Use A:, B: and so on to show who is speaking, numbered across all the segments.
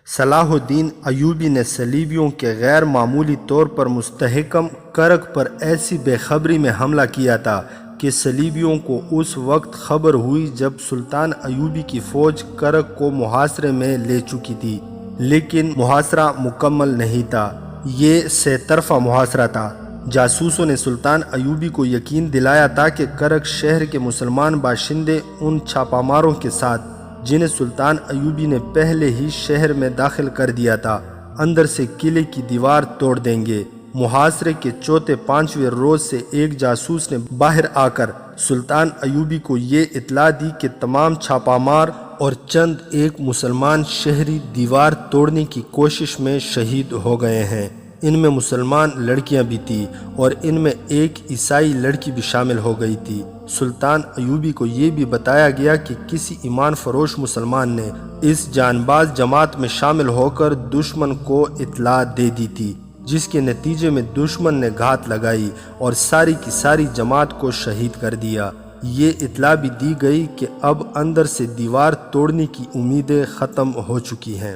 A: صلاح الدین ایوبی نے صلیبیوں کے غیر معمولی طور پر مستحکم کرک پر ایسی بے خبری میں حملہ کیا تھا کہ صلیبیوں کو اس وقت خبر ہوئی جب سلطان ایوبی کی فوج کرک کو محاصرے میں لے چکی تھی، لیکن محاصرہ مکمل نہیں تھا۔ یہ سے طرفہ محاصرہ تھا۔ جاسوسوں نے سلطان ایوبی کو یقین دلایا تھا کہ کرک شہر کے مسلمان باشندے ان چھاپہ ماروں کے ساتھ، جنہیں سلطان ایوبی نے پہلے ہی شہر میں داخل کر دیا تھا، اندر سے قلعے کی دیوار توڑ دیں گے۔ محاصرے کے چوتھے پانچویں روز سے ایک جاسوس نے باہر آ کر سلطان ایوبی کو یہ اطلاع دی کہ تمام چھاپہ مار اور چند ایک مسلمان شہری دیوار توڑنے کی کوشش میں شہید ہو گئے ہیں۔ ان میں مسلمان لڑکیاں بھی تھیں اور ان میں ایک عیسائی لڑکی بھی شامل ہو گئی تھی۔ سلطان ایوبی کو یہ بھی بتایا گیا کہ کسی ایمان فروش مسلمان نے اس جان باز جماعت میں شامل ہو کر دشمن کو اطلاع دے دی تھی، جس کے نتیجے میں دشمن نے گھات لگائی اور ساری کی ساری جماعت کو شہید کر دیا۔ یہ اطلاع بھی دی گئی کہ اب اندر سے دیوار توڑنے کی امیدیں ختم ہو چکی ہیں۔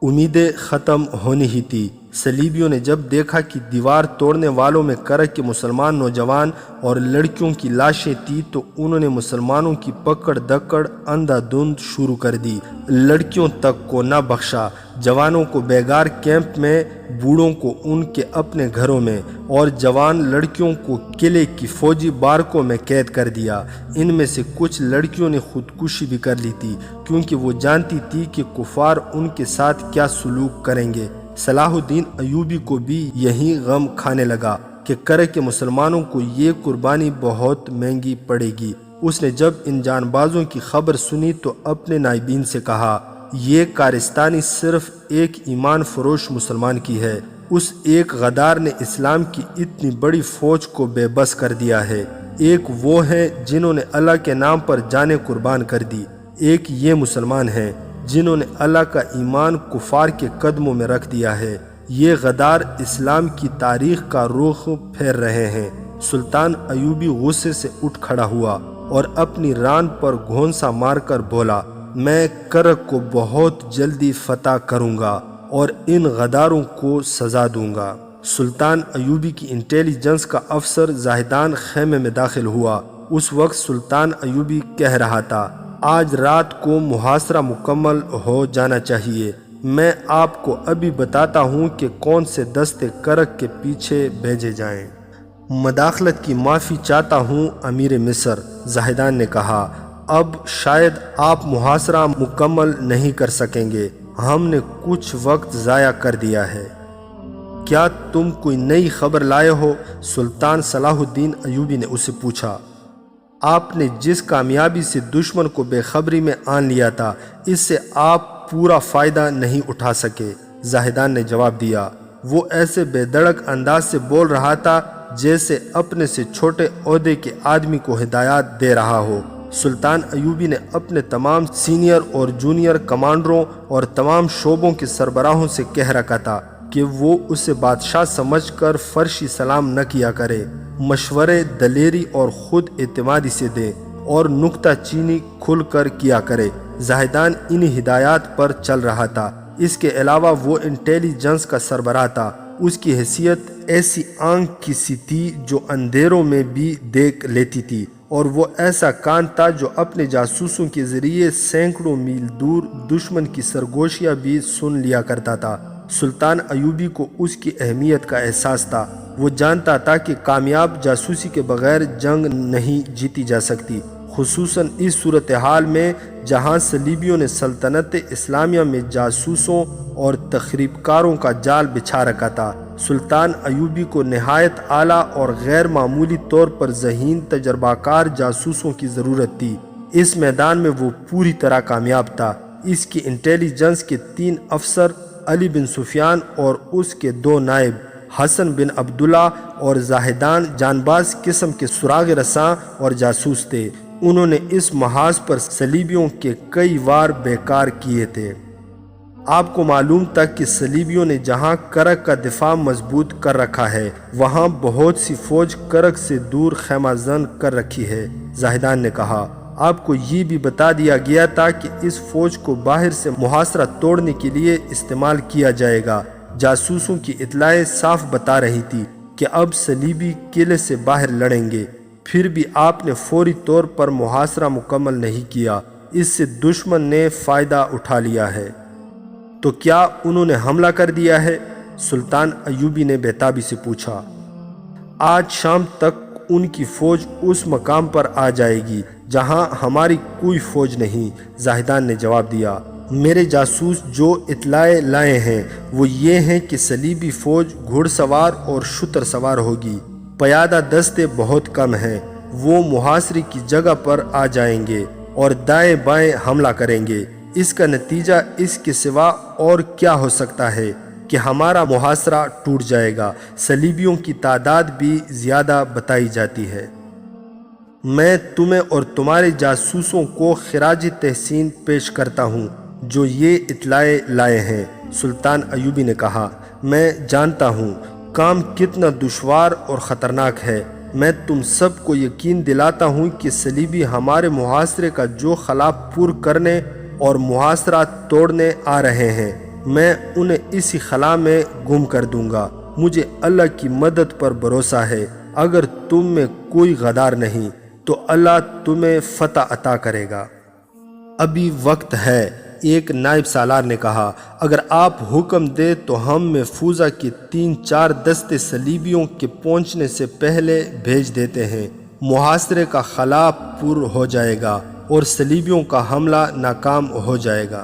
A: امیدیں ختم ہونی ہی تھی۔ صلیبیوں نے جب دیکھا کہ دیوار توڑنے والوں میں کرک کے مسلمان نوجوان اور لڑکیوں کی لاشیں تھیں تو انہوں نے مسلمانوں کی پکڑ دکڑ اندھا دھند شروع کر دی۔ لڑکیوں تک کو نہ بخشا، جوانوں کو بیگار کیمپ میں، بوڑھوں کو ان کے اپنے گھروں میں، اور جوان لڑکیوں کو قلعے کی فوجی بارکوں میں قید کر دیا۔ ان میں سے کچھ لڑکیوں نے خودکشی بھی کر لی تھی، کیونکہ وہ جانتی تھی کہ کفار ان کے ساتھ کیا سلوک کریں گے۔ صلاح الدین ایوبی کو بھی یہی غم کھانے لگا کہ کرک کے مسلمانوں کو یہ قربانی بہت مہنگی پڑے گی۔ اس نے جب ان جان بازوں کی خبر سنی تو اپنے نائبین سے کہا، یہ کارستانی صرف ایک ایمان فروش مسلمان کی ہے۔ اس ایک غدار نے اسلام کی اتنی بڑی فوج کو بے بس کر دیا ہے۔ ایک وہ ہیں جنہوں نے اللہ کے نام پر جانیں قربان کر دی، ایک یہ مسلمان ہیں جنہوں نے اللہ کا ایمان کفار کے قدموں میں رکھ دیا ہے۔ یہ غدار اسلام کی تاریخ کا رخ پھیر رہے ہیں۔ سلطان ایوبی غصے سے اٹھ کھڑا ہوا اور اپنی ران پر گھونسا مار کر بولا، میں کرک کو بہت جلدی فتح کروں گا اور ان غداروں کو سزا دوں گا۔ سلطان ایوبی کی انٹیلیجنس کا افسر زاہدان خیمے میں داخل ہوا۔ اس وقت سلطان ایوبی کہہ رہا تھا، آج رات کو محاصرہ مکمل ہو جانا چاہیے۔ میں آپ کو ابھی بتاتا ہوں کہ کون سے دستے کرک کے پیچھے بھیجے جائیں۔ مداخلت کی معافی چاہتا ہوں امیر مصر، زاہدان نے کہا، اب شاید آپ محاصرہ مکمل نہیں کر سکیں گے۔ ہم نے کچھ وقت ضائع کر دیا ہے۔ کیا تم کوئی نئی خبر لائے ہو؟ سلطان صلاح الدین ایوبی نے اسے پوچھا۔ آپ نے جس کامیابی سے دشمن کو بے خبری میں آن لیا تھا، اس سے آپ پورا فائدہ نہیں اٹھا سکے، زاہدان نے جواب دیا۔ وہ ایسے بے دھڑک انداز سے بول رہا تھا جیسے اپنے سے چھوٹے عہدے کے آدمی کو ہدایات دے رہا ہو۔ سلطان ایوبی نے اپنے تمام سینئر اور جونیئر کمانڈروں اور تمام شعبوں کے سربراہوں سے کہہ رکھا تھا کہ وہ اسے بادشاہ سمجھ کر فرشی سلام نہ کیا کرے، مشورے دلیری اور خود اعتمادی سے دے اور نکتہ چینی کھل کر کیا کرے۔ زاہدان انہی ہدایات پر چل رہا تھا۔ اس کے علاوہ وہ انٹیلیجنس کا سربراہ تھا۔ اس کی حیثیت ایسی آنکھ کی سی تھی جو اندھیروں میں بھی دیکھ لیتی تھی، اور وہ ایسا کان تھا جو اپنے جاسوسوں کے ذریعے سینکڑوں میل دور دشمن کی سرگوشیاں بھی سن لیا کرتا تھا۔ سلطان ایوبی کو اس کی اہمیت کا احساس تھا۔ وہ جانتا تھا کہ کامیاب جاسوسی کے بغیر جنگ نہیں جیتی جا سکتی، خصوصاً اس صورتحال میں جہاں صلیبیوں نے سلطنت اسلامیہ میں جاسوسوں اور تخریب کاروں کا جال بچھا رکھا تھا۔ سلطان ایوبی کو نہایت اعلیٰ اور غیر معمولی طور پر ذہین تجربہ کار جاسوسوں کی ضرورت تھی۔ اس میدان میں وہ پوری طرح کامیاب تھا۔ اس کی انٹیلیجنس کے 3 افسر، علی بن سفیان اور اس کے 2 نائب حسن بن عبداللہ اور زاہدان، جان باز قسم کے سراغ رساں اور جاسوس تھے۔ انہوں نے اس محاذ پر صلیبیوں کے کئی وار بیکار کیے تھے۔ آپ کو معلوم تھا کہ صلیبیوں نے جہاں کرک کا دفاع مضبوط کر رکھا ہے، وہاں بہت سی فوج کرک سے دور خیمہ زن کر رکھی ہے، زاہدان نے کہا۔ آپ کو یہ بھی بتا دیا گیا تھا کہ اس فوج کو باہر سے محاصرہ توڑنے کے لیے استعمال کیا جائے گا۔ جاسوسوں کی اطلاعیں صاف بتا رہی تھی کہ اب صلیبی قلعے سے باہر لڑیں گے، پھر بھی آپ نے فوری طور پر محاصرہ مکمل نہیں کیا۔ اس سے دشمن نے فائدہ اٹھا لیا ہے۔ تو کیا انہوں نے حملہ کر دیا ہے؟ سلطان ایوبی نے بےتابی سے پوچھا۔ آج شام تک ان کی فوج اس مقام پر آ جائے گی جہاں ہماری کوئی فوج نہیں، زاہدان نے جواب دیا۔ میرے جاسوس جو اطلاعیں لائے ہیں وہ یہ ہیں کہ صلیبی فوج گھڑ سوار اور شتر سوار ہوگی، پیادہ دستے بہت کم ہیں۔ وہ محاصرے کی جگہ پر آ جائیں گے اور دائیں بائیں حملہ کریں گے۔ اس کا نتیجہ اس کے سوا اور کیا ہو سکتا ہے کہ ہمارا محاصرہ ٹوٹ جائے گا۔ صلیبیوں کی تعداد بھی زیادہ بتائی جاتی ہے۔ میں تمہیں اور تمہارے جاسوسوں کو خراج تحسین پیش کرتا ہوں جو یہ اطلاعیں لائے ہیں، سلطان ایوبی نے کہا۔ میں جانتا ہوں کام کتنا دشوار اور خطرناک ہے۔ میں تم سب کو یقین دلاتا ہوں کہ صلیبی ہمارے محاصرے کا جو خلا پور کرنے اور محاصرہ توڑنے آ رہے ہیں، میں انہیں اسی خلا میں گم کر دوں گا۔ مجھے اللہ کی مدد پر بھروسہ ہے۔ اگر تم میں کوئی غدار نہیں تو اللہ تمہیں فتح عطا کرے گا۔ ابھی وقت ہے، ایک نائب سالار نے کہا۔ اگر آپ حکم دیں تو ہم محفوظہ کے 3-4 دستے صلیبیوں کے پہنچنے سے پہلے بھیج دیتے ہیں۔ محاصرے کا خلا پر ہو جائے گا اور صلیبیوں کا حملہ ناکام ہو جائے گا۔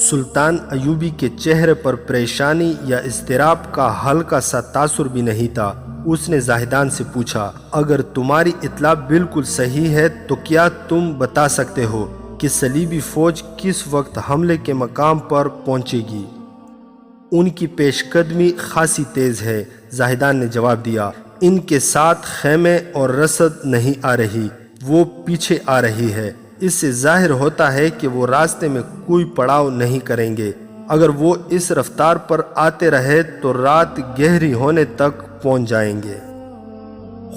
A: سلطان ایوبی کے چہرے پر پریشانی یا اضطراب کا ہلکا سا تاثر بھی نہیں تھا۔ اس نے زاہدان سے پوچھا، اگر تمہاری اطلاع بالکل صحیح ہے تو کیا تم بتا سکتے ہو کہ صلیبی فوج کس وقت حملے کے مقام پر پہنچے گی؟ ان کی پیش قدمی خاصی تیز ہے، زاہدان نے جواب دیا۔ ان کے ساتھ خیمے اور رسد نہیں آ رہی، وہ پیچھے آ رہی ہے۔ اس سے ظاہر ہوتا ہے کہ وہ راستے میں کوئی پڑاؤ نہیں کریں گے۔ اگر وہ اس رفتار پر آتے رہے تو رات گہری ہونے تک پہنچ جائیں گے۔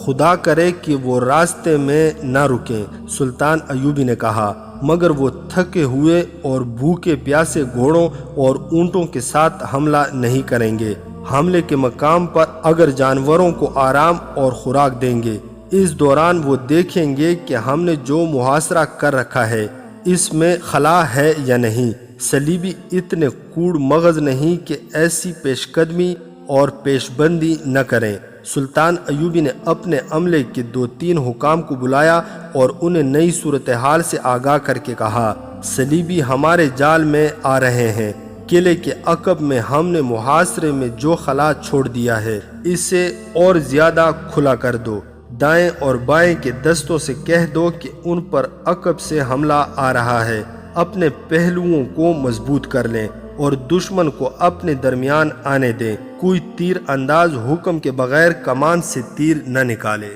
A: خدا کرے کہ وہ راستے میں نہ رکیں، سلطان ایوبی نے کہا، مگر وہ تھکے ہوئے اور بھوکے پیاسے گھوڑوں اور اونٹوں کے ساتھ حملہ نہیں کریں گے۔ حملے کے مقام پر اگر جانوروں کو آرام اور خوراک دیں گے، اس دوران وہ دیکھیں گے کہ ہم نے جو محاصرہ کر رکھا ہے اس میں خلا ہے یا نہیں۔ صلیبی اتنے کوڑ مغز نہیں کہ ایسی پیش قدمی اور پیش بندی نہ کریں۔ سلطان ایوبی نے اپنے عملے کے 2-3 حکام کو بلایا اور انہیں نئی صورتحال سے آگاہ کر کے کہا، صلیبی ہمارے جال میں آ رہے ہیں۔ قلعے کے عقب میں ہم نے محاصرے میں جو خلا چھوڑ دیا ہے اسے اور زیادہ کھلا کر دو۔ دائیں اور بائیں کے دستوں سے کہہ دو کہ ان پر عقب سے حملہ آ رہا ہے۔ اپنے پہلوؤں کو مضبوط کر لیں اور دشمن کو اپنے درمیان آنے دیں۔ کوئی تیر انداز حکم کے بغیر کمان سے تیر نہ نکالے۔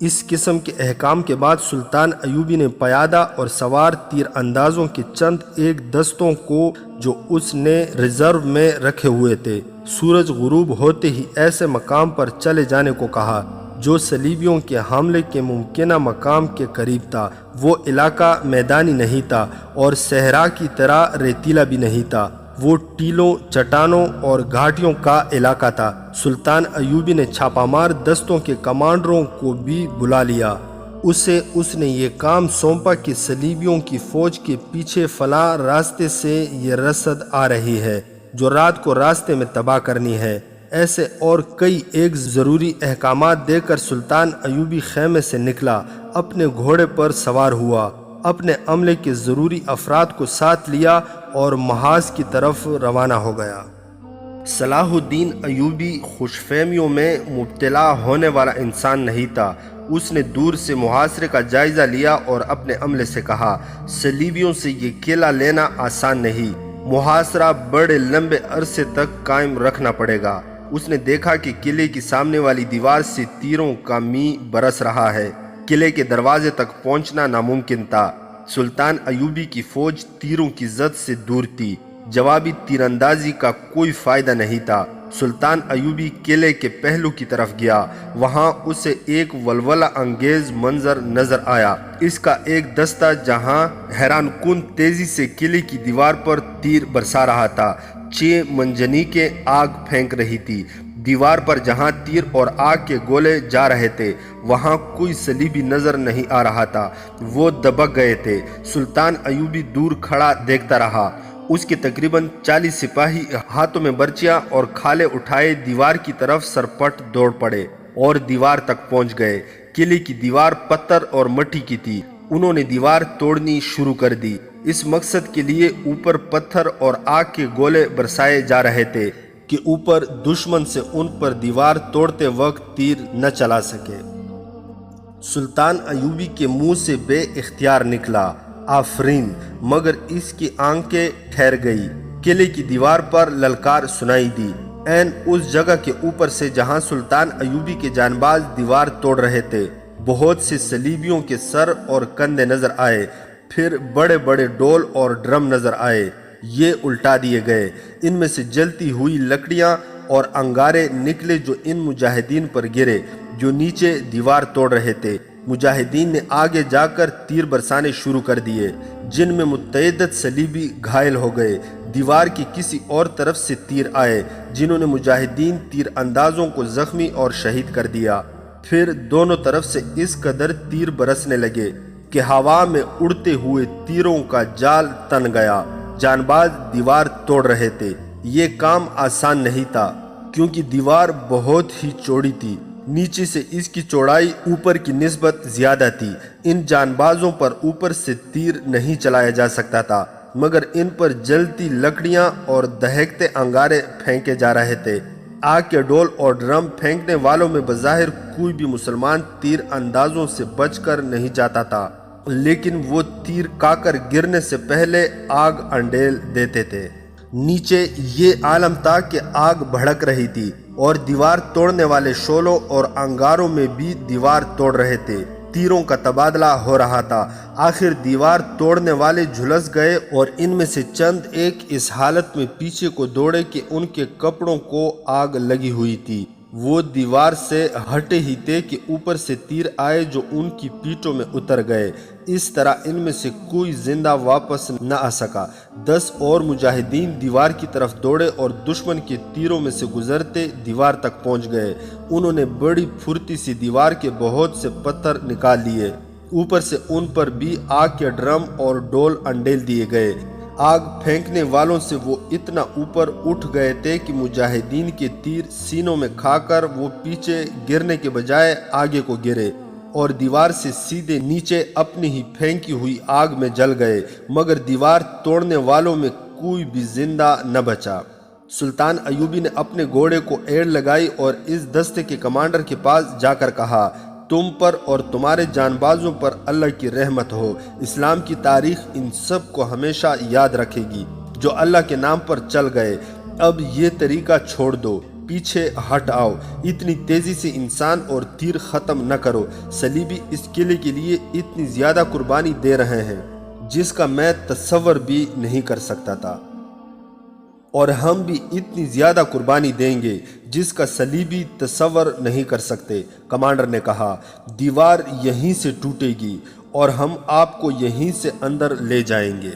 A: اس قسم کے احکام کے بعد سلطان ایوبی نے پیادہ اور سوار تیر اندازوں کے چند ایک دستوں کو جو اس نے ریزرو میں رکھے ہوئے تھے، سورج غروب ہوتے ہی ایسے مقام پر چلے جانے کو کہا جو صلیبیوں کے حملے کے ممکنہ مقام کے قریب تھا۔ وہ علاقہ میدانی نہیں تھا اور صحرا کی طرح ریتیلا بھی نہیں تھا، وہ ٹیلوں، چٹانوں اور گھاٹیوں کا علاقہ تھا۔ سلطان ایوبی نے چھاپہ مار دستوں کے کمانڈروں کو بھی بلا لیا۔ اس نے یہ کام سونپا کہ صلیبیوں کی فوج کے پیچھے فلاں راستے سے یہ رسد آ رہی ہے جو رات کو راستے میں تباہ کرنی ہے۔ ایسے اور کئی ایک ضروری احکامات دے کر سلطان ایوبی خیمے سے نکلا، اپنے گھوڑے پر سوار ہوا، اپنے عملے کے ضروری افراد کو ساتھ لیا اور محاذ کی طرف روانہ ہو گیا۔ صلاح الدین ایوبی خوش فہمیوں میں مبتلا ہونے والا انسان نہیں تھا۔ اس نے دور سے محاصرے کا جائزہ لیا اور اپنے عملے سے کہا، صلیبیوں سے یہ قلعہ لینا آسان نہیں، محاصرہ بڑے لمبے عرصے تک قائم رکھنا پڑے گا۔ اس نے دیکھا کہ قلعے کی سامنے والی دیوار سے تیروں کا می برس رہا ہے۔ قلعے کے دروازے تک پہنچنا ناممکن تھا۔ سلطان ایوبی کی فوج تیروں کی زد سے دور تھی، جوابی تیر اندازی کا کوئی فائدہ نہیں تھا۔ سلطان ایوبی قلعے کے پہلو کی طرف گیا۔ وہاں اسے ایک ولولہ انگیز منظر نظر آیا۔ اس کا ایک دستہ جہاں حیران کن تیزی سے قلعے کی دیوار پر تیر برسا رہا تھا، 6 منجنیقیں آگ پھینک رہی تھی۔ دیوار پر جہاں تیر اور آگ کے گولے جا رہے تھے وہاں کوئی صلیبی نظر نہیں آ رہا تھا، وہ دبک گئے تھے۔ سلطان ایوبی دور کھڑا دیکھتا رہا۔ اس کے تقریباً 40 سپاہی ہاتھوں میں برچیاں اور کھالے اٹھائے دیوار کی طرف سرپٹ دوڑ پڑے اور دیوار تک پہنچ گئے۔ قلعے کی دیوار پتھر اور مٹی کی تھی۔ انہوں نے دیوار توڑنی شروع کر دی۔ اس مقصد کے لیے اوپر پتھر اور آگ کے گولے برسائے جا رہے تھے کہ اوپر دشمن سے ان پر دیوار توڑتے وقت تیر نہ چلا سکے۔ سلطان ایوبی کے منہ سے بے اختیار نکلا آفرین، مگر اس کی آنکھیں ٹھہر گئی۔ قلعے کی دیوار پر للکار سنائی دی، عین اس جگہ کے اوپر سے جہاں سلطان ایوبی کے جانباز دیوار توڑ رہے تھے۔ بہت سے صلیبیوں کے سر اور کندھے نظر آئے، پھر بڑے بڑے ڈول اور ڈرم نظر آئے، یہ الٹا دیے گئے۔ ان میں سے جلتی ہوئی لکڑیاں اور انگارے نکلے جو ان مجاہدین پر گرے جو نیچے دیوار توڑ رہے تھے۔ مجاہدین نے آگے جا کر تیر برسانے شروع کر دیے، جن میں متعدد صلیبی گھائل ہو گئے۔ دیوار کی کسی اور طرف سے تیر آئے جنہوں نے مجاہدین تیر اندازوں کو زخمی اور شہید کر دیا۔ پھر دونوں طرف سے اس قدر تیر برسنے لگے کہ ہوا میں اڑتے ہوئے تیروں کا جال تن گیا۔ جانباز دیوار توڑ رہے تھے۔ یہ کام آسان نہیں تھا کیونکہ دیوار بہت ہی چوڑی تھی، نیچے سے اس کی چوڑائی اوپر کی نسبت زیادہ تھی۔ ان جانبازوں پر اوپر سے تیر نہیں چلایا جا سکتا تھا، مگر ان پر جلتی لکڑیاں اور دہکتے انگارے پھینکے جا رہے تھے۔ آگ کے ڈول اور ڈرم پھینکنے والوں میں بظاہر کوئی بھی مسلمان تیر اندازوں سے بچ کر نہیں جاتا تھا، لیکن وہ تیر کاکر گرنے سے پہلے آگ انڈیل دیتے تھے۔ نیچے یہ عالم تھا کہ آگ بھڑک رہی تھی اور دیوار توڑنے والے شعلوں اور انگاروں میں بھی دیوار توڑ رہے تھے۔ تیروں کا تبادلہ ہو رہا تھا۔ آخر دیوار توڑنے والے جھلس گئے اور ان میں سے چند ایک اس حالت میں پیچھے کو دوڑے کہ ان کے کپڑوں کو آگ لگی ہوئی تھی۔ وہ دیوار سے ہٹے ہی تھے کہ اوپر سے تیر آئے جو ان کی پیٹھوں میں اتر گئے۔ اس طرح ان میں سے کوئی زندہ واپس نہ آ سکا۔ 10 اور مجاہدین دیوار کی طرف دوڑے اور دشمن کے تیروں میں سے گزرتے دیوار تک پہنچ گئے۔ انہوں نے بڑی پھرتی سی دیوار کے بہت سے پتھر نکال لیے۔ اوپر سے ان پر بھی آگ کے ڈرم اور ڈول انڈیل دیے گئے۔ آگ پھینکنے والوں سے وہ اتنا اوپر اٹھ گئے تھے کہ مجاہدین کے تیر سینوں میں کھا کر وہ پیچھے گرنے کے بجائے آگے کو گرے اور دیوار سے سیدھے نیچے اپنی ہی پھینکی ہوئی آگ میں جل گئے، مگر دیوار توڑنے والوں میں کوئی بھی زندہ نہ بچا۔ سلطان ایوبی نے اپنے گھوڑے کو ایڑ لگائی اور اس دستے کے کمانڈر کے پاس جا کر کہا، تم پر اور تمہارے جانبازوں پر اللہ کی رحمت ہو۔ اسلام کی تاریخ ان سب کو ہمیشہ یاد رکھے گی جو اللہ کے نام پر چل گئے۔ اب یہ طریقہ چھوڑ دو، پیچھے ہٹ آؤ، اتنی تیزی سے انسان اور تیر ختم نہ کرو۔ صلیبی اس قلعے کے لیے اتنی زیادہ قربانی دے رہے ہیں جس کا میں تصور بھی نہیں کر سکتا تھا، اور ہم بھی اتنی زیادہ قربانی دیں گے جس کا صلیبی تصور نہیں کر سکتے۔ کمانڈر نے کہا، دیوار یہیں سے ٹوٹے گی اور ہم آپ کو یہیں سے اندر لے جائیں گے۔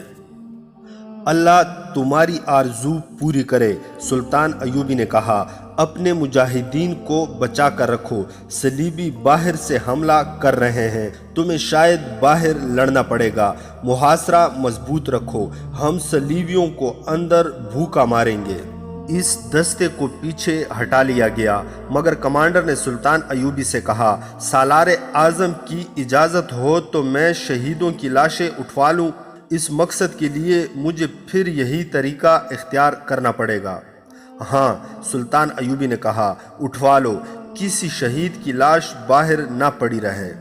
A: اللہ تمہاری آرزو پوری کرے۔ سلطان ایوبی نے کہا، اپنے مجاہدین کو بچا کر رکھو، صلیبی باہر سے حملہ کر رہے ہیں، تمہیں شاید باہر لڑنا پڑے گا، محاصرہ مضبوط رکھو، ہم صلیبیوں کو اندر بھوکا ماریں گے۔ اس دستے کو پیچھے ہٹا لیا گیا، مگر کمانڈر نے سلطان ایوبی سے کہا، سالار اعظم کی اجازت ہو تو میں شہیدوں کی لاشیں اٹھوا لوں، اس مقصد کے لیے مجھے پھر یہی طریقہ اختیار کرنا پڑے گا۔ ہاں، سلطان ایوبی نے کہا، اٹھوا لو، کسی شہید کی لاش باہر نہ پڑی رہے۔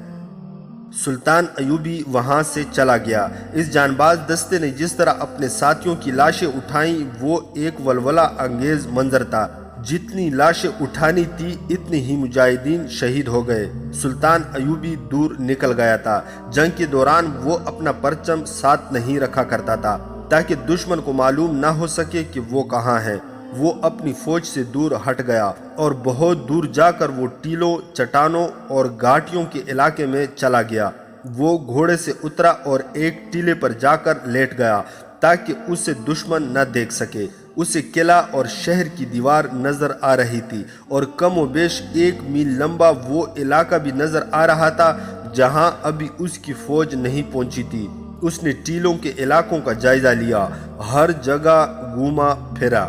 A: سلطان ایوبی وہاں سے چلا گیا۔ اس جانباز دستے نے جس طرح اپنے ساتھیوں کی لاشیں اٹھائیں وہ ایک ولولہ انگیز منظر تھا۔ جتنی لاشیں اٹھانی تھی اتنی ہی مجاہدین شہید ہو گئے۔ سلطان ایوبی دور نکل گیا تھا۔ جنگ کے دوران وہ اپنا پرچم ساتھ نہیں رکھا کرتا تھا تاکہ دشمن کو معلوم نہ ہو سکے کہ وہ کہاں ہے۔ وہ اپنی فوج سے دور ہٹ گیا اور بہت دور جا کر وہ ٹیلوں، چٹانوں اور گھاٹیوں کے علاقے میں چلا گیا۔ وہ گھوڑے سے اترا اور ایک ٹیلے پر جا کر لیٹ گیا تاکہ اسے دشمن نہ دیکھ سکے۔ اسے قلعہ اور شہر کی دیوار نظر آ رہی تھی اور کم و بیش 1 میل لمبا وہ علاقہ بھی نظر آ رہا تھا جہاں ابھی اس کی فوج نہیں پہنچی تھی۔ اس نے ٹیلوں کے علاقوں کا جائزہ لیا، ہر جگہ گھوما پھرا۔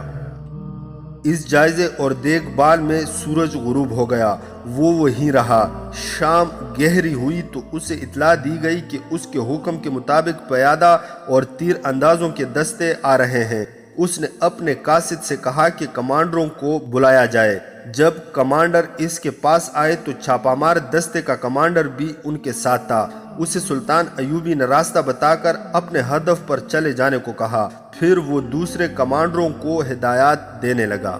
A: اس جائزے اور دیکھ بھال میں سورج غروب ہو گیا۔ وہ وہیں رہا۔ شام گہری ہوئی تو اسے اطلاع دی گئی کہ اس کے حکم کے مطابق پیادہ اور تیر اندازوں کے دستے آ رہے ہیں۔ اس نے اپنے قاصد سے کہا کہ کمانڈروں کو بلایا جائے۔ جب کمانڈر اس کے پاس آئے تو چھاپہ مار دستے کا کمانڈر بھی ان کے ساتھ تھا۔ اسے سلطان ایوبی نے راستہ بتا کر اپنے ہدف پر چلے جانے کو کہا۔ پھر وہ دوسرے کمانڈروں کو ہدایات دینے لگا۔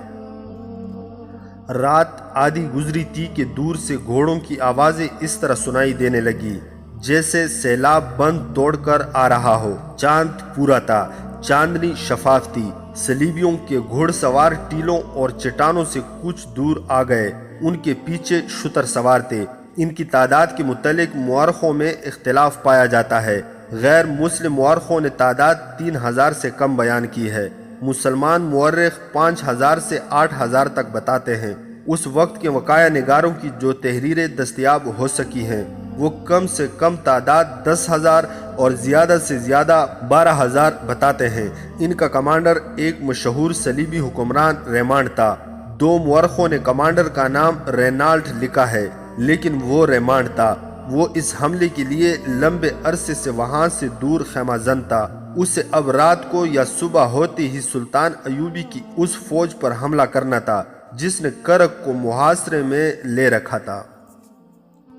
A: رات آدھی گزری تھی کہ دور سے گھوڑوں کی آوازیں اس طرح سنائی دینے لگی جیسے سیلاب بند توڑ کر آ رہا ہو۔ چاند پورا تھا، چاندنی شفاف تھی۔ صلیبیوں کے گھوڑ سوار ٹیلوں اور چٹانوں سے کچھ دور آ گئے۔ ان کے پیچھے شتر سوار تھے۔ ان کی تعداد کے متعلق مورخوں میں اختلاف پایا جاتا ہے۔ غیر مسلم مورخوں نے تعداد 3000 سے کم بیان کی ہے۔ مسلمان مورخ 5000 سے 8000 تک بتاتے ہیں۔ اس وقت کے وقایع نگاروں کی جو تحریریں دستیاب ہو سکی ہیں وہ کم سے کم تعداد 10,000 اور زیادہ سے زیادہ 12,000 بتاتے ہیں۔ ان کا کمانڈر ایک مشہور صلیبی حکمران ریمانڈ تھا۔ 2 مورخوں نے کمانڈر کا نام رینالڈ لکھا ہے لیکن وہ ریمانڈ تھا۔ وہ اس حملے کے لیے لمبے عرصے سے وہاں سے دور خیمہ زن تھا۔ اسے اب رات کو یا صبح ہوتے ہی سلطان ایوبی کی اس فوج پر حملہ کرنا تھا جس نے کرک کو محاصرے میں لے رکھا تھا۔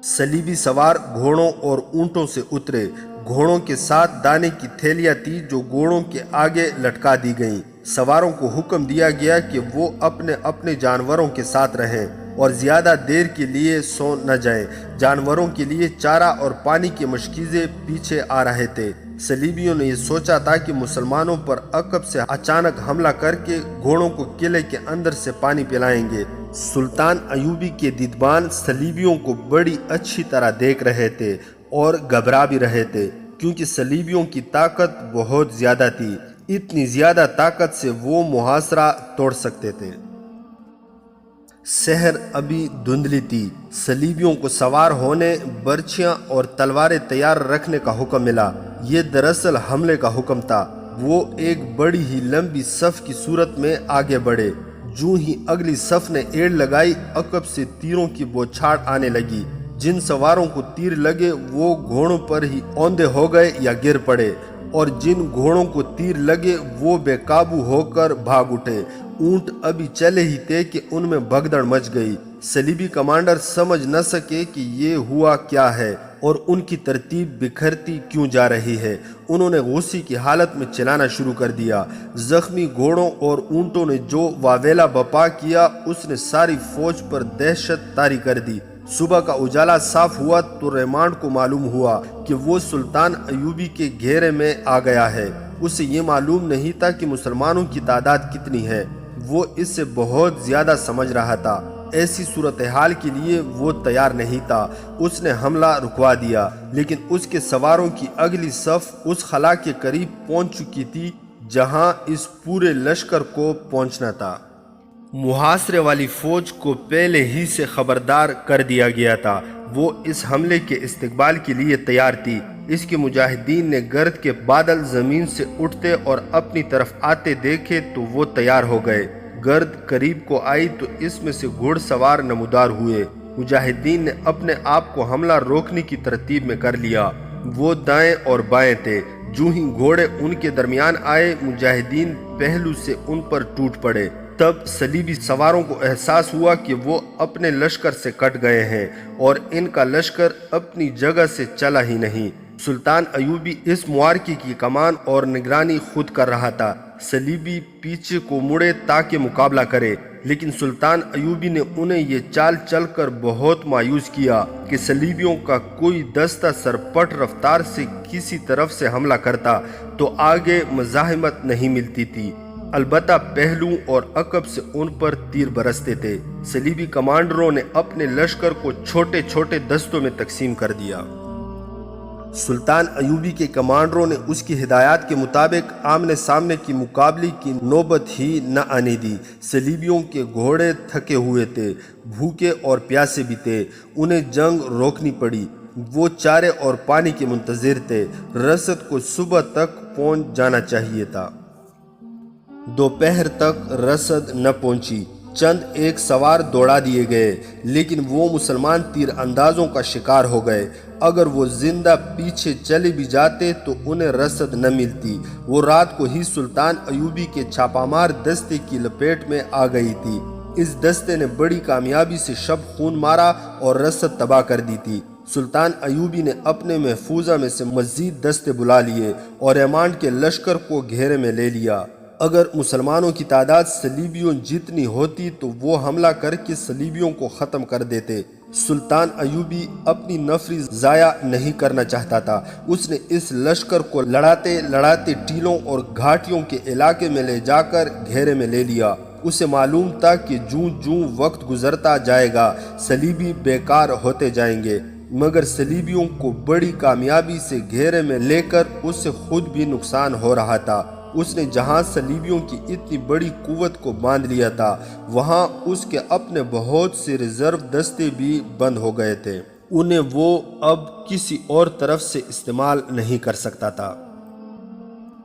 A: صلیبی سوار گھوڑوں اور اونٹوں سے اترے۔ گھوڑوں کے ساتھ دانے کی تھیلیاں تھی جو گھوڑوں کے آگے لٹکا دی گئیں۔ سواروں کو حکم دیا گیا کہ وہ اپنے اپنے جانوروں کے ساتھ رہیں اور زیادہ دیر کے لیے سو نہ جائیں۔ جانوروں کے لیے چارہ اور پانی کے مشکیزیں پیچھے آ رہے تھے۔ صلیبیوں نے یہ سوچا تھا کہ مسلمانوں پر عقب سے اچانک حملہ کر کے گھوڑوں کو قلعے کے اندر سے پانی پلائیں گے۔ سلطان ایوبی کے دیدبان صلیبیوں کو بڑی اچھی طرح دیکھ رہے تھے اور گھبرا بھی رہے تھے کیونکہ صلیبیوں کی طاقت بہت زیادہ تھی۔ اتنی زیادہ طاقت سے وہ محاصرہ توڑ سکتے تھے۔ سحر ابھی دھندلی تھی۔ صلیبیوں کو سوار ہونے، برچھیاں اور تلواریں تیار رکھنے کا حکم ملا۔ یہ دراصل حملے کا حکم تھا۔ وہ ایک بڑی ہی لمبی صف کی صورت میں آگے بڑھے۔ جو ہی اگلی صف نے ایڑ لگائی، عقب سے تیروں کی بوچھاڑ آنے لگی۔ جن سواروں کو تیر لگے وہ گھوڑوں پر ہی اوندے ہو گئے یا گر پڑے، اور جن گھوڑوں کو تیر لگے وہ بے قابو ہو کر بھاگ اٹھے۔ اونٹ ابھی چلے ہی تھے کہ ان میں بھگدڑ مچ گئی۔ صلیبی کمانڈر سمجھ نہ سکے کہ یہ ہوا کیا ہے اور ان کی ترتیب بکھرتی کیوں جا رہی ہے۔ انہوں نے غصے کی حالت میں چلانا شروع کر دیا۔ زخمی گھوڑوں اور اونٹوں نے جو واویلا بپا کیا اس نے ساری فوج پر دہشت طاری کر دی۔ صبح کا اجالا صاف ہوا تو ریمانڈ کو معلوم ہوا کہ وہ سلطان ایوبی کے گھیرے میں آ گیا ہے۔ اسے یہ معلوم نہیں تھا کہ مسلمانوں کی تعداد کتنی ہے۔ وہ اس سے بہت زیادہ سمجھ رہا تھا۔ ایسی صورتحال کے لیے وہ تیار نہیں تھا۔ اس نے حملہ رکوا دیا، لیکن اس کے سواروں کی اگلی صف اس خلا کے قریب پہنچ چکی تھی جہاں اس پورے لشکر کو پہنچنا تھا۔ محاصرے والی فوج کو پہلے ہی سے خبردار کر دیا گیا تھا۔ وہ اس حملے کے استقبال کے لیے تیار تھی۔ اس کے مجاہدین نے گرد کے بادل زمین سے اٹھتے اور اپنی طرف آتے دیکھے تو وہ تیار ہو گئے۔ گرد قریب کو آئی تو اس میں سے گھوڑ سوار نمودار ہوئے۔ مجاہدین نے اپنے آپ کو حملہ روکنے کی ترتیب میں کر لیا۔ وہ دائیں اور بائیں تھے۔ جو ہی گھوڑے ان کے درمیان آئے، مجاہدین پہلو سے ان پر ٹوٹ پڑے۔ تب صلیبی سواروں کو احساس ہوا کہ وہ اپنے لشکر سے کٹ گئے ہیں اور ان کا لشکر اپنی جگہ سے چلا ہی نہیں۔ سلطان ایوبی اس معرکے کی کمان اور نگرانی خود کر رہا تھا۔ صلیبی پیچھے کو مڑے تاکہ مقابلہ کرے، لیکن سلطان ایوبی نے انہیں یہ چال چل کر بہت مایوس کیا کہ صلیبیوں کا کوئی دستہ سرپٹ رفتار سے کسی طرف سے حملہ کرتا تو آگے مزاحمت نہیں ملتی تھی۔ البتہ پہلو اور عقب سے ان پر تیر برستے تھے۔ صلیبی کمانڈروں نے اپنے لشکر کو چھوٹے چھوٹے دستوں میں تقسیم کر دیا۔ سلطان ایوبی کے کمانڈروں نے اس کی ہدایات کے مطابق آمنے سامنے کی مقابلے کی نوبت ہی نہ آنے دی۔ صلیبیوں کے گھوڑے تھکے ہوئے تھے، بھوکے اور پیاسے بھی تھے، انہیں جنگ روکنی پڑی۔ وہ چارے اور پانی کے منتظر تھے۔ رسد کو صبح تک پہنچ جانا چاہیے تھا۔ دوپہر تک رسد نہ پہنچی۔ چند ایک سوار دوڑا دیے گئے، لیکن وہ مسلمان تیر اندازوں کا شکار ہو گئے۔ اگر وہ زندہ پیچھے چلے بھی جاتے تو انہیں رسد نہ ملتی۔ وہ رات کو ہی سلطان ایوبی کے چھاپہ مار دستے کی لپیٹ میں آ گئی تھی۔ اس دستے نے بڑی کامیابی سے شب خون مارا اور رسد تباہ کر دی تھی۔ سلطان ایوبی نے اپنے محفوظہ میں سے مزید دستے بلا لیے اور ریمانڈ کے لشکر کو گھیرے میں لے لیا۔ اگر مسلمانوں کی تعداد صلیبیوں جتنی ہوتی تو وہ حملہ کر کے صلیبیوں کو ختم کر دیتے۔ سلطان ایوبی اپنی نفری ضائع نہیں کرنا چاہتا تھا۔ اس نے اس لشکر کو لڑاتے لڑاتے ٹیلوں اور گھاٹیوں کے علاقے میں لے جا کر گھیرے میں لے لیا۔ اسے معلوم تھا کہ جوں جوں وقت گزرتا جائے گا صلیبی بیکار ہوتے جائیں گے، مگر صلیبیوں کو بڑی کامیابی سے گھیرے میں لے کر اس سے خود بھی نقصان ہو رہا تھا۔ اس نے جہاں صلیبیوں کی اتنی بڑی قوت کو باندھ لیا تھا، وہاں اس کے اپنے بہت سے ریزرو دستے بھی بند ہو گئے تھے۔ انہیں وہ اب کسی اور طرف سے استعمال نہیں کر سکتا تھا۔